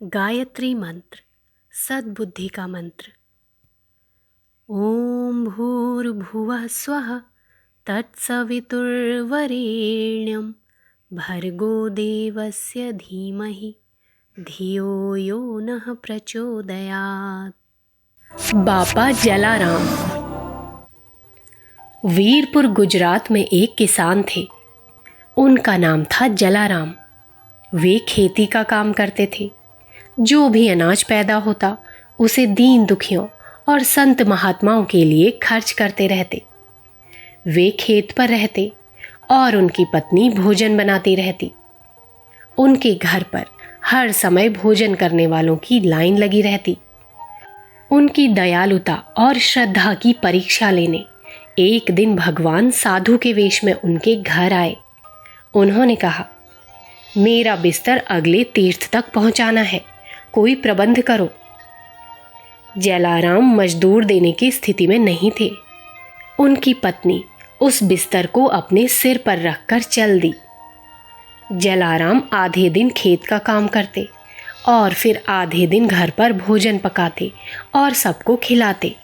गायत्री मंत्र, सद्बुद्धि का मंत्र। ओम भूर्भुवः स्वः तत्सवितुर्वरेण्यं भर्गो देवस्य धीमहि धियो यो नः प्रचोदयात्। बापा जलाराम। वीरपुर गुजरात में एक किसान थे। उनका नाम था जलाराम। वे खेती का काम करते थे। जो भी अनाज पैदा होता उसे दीन दुखियों और संत महात्माओं के लिए खर्च करते रहते। वे खेत पर रहते और उनकी पत्नी भोजन बनाती रहती। उनके घर पर हर समय भोजन करने वालों की लाइन लगी रहती। उनकी दयालुता और श्रद्धा की परीक्षा लेने एक दिन भगवान साधु के वेश में उनके घर आए। उन्होंने कहा, मेरा बिस्तर अगले तीर्थ तक पहुंचाना है, कोई प्रबंध करो। जलाराम मजदूर देने की स्थिति में नहीं थे। उनकी पत्नी उस बिस्तर को अपने सिर पर रखकर चल दी। जलाराम आधे दिन खेत का काम करते और फिर आधे दिन घर पर भोजन पकाते और सबको खिलाते।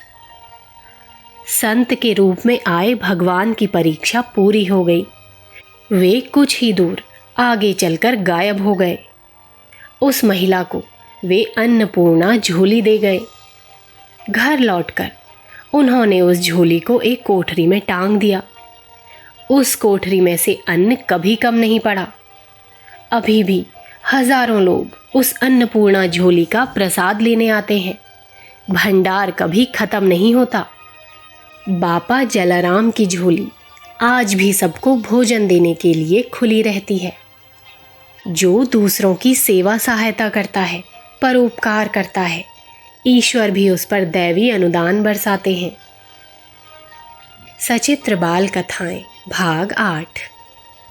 संत के रूप में आए भगवान की परीक्षा पूरी हो गई। वे कुछ ही दूर आगे चलकर गायब हो गए। उस महिला को वे अन्नपूर्णा झोली दे गए। घर लौटकर उन्होंने उस झोली को एक कोठरी में टांग दिया। उस कोठरी में से अन्न कभी कम नहीं पड़ा। अभी भी हजारों लोग उस अन्नपूर्णा झोली का प्रसाद लेने आते हैं। भंडार कभी खत्म नहीं होता। बापा जलाराम की झोली आज भी सबको भोजन देने के लिए खुली रहती है। जो दूसरों की सेवा सहायता करता है, परोपकार करता है, ईश्वर भी उस पर दैवी अनुदान बरसाते हैं। सचित्र बाल कथाएं भाग 8।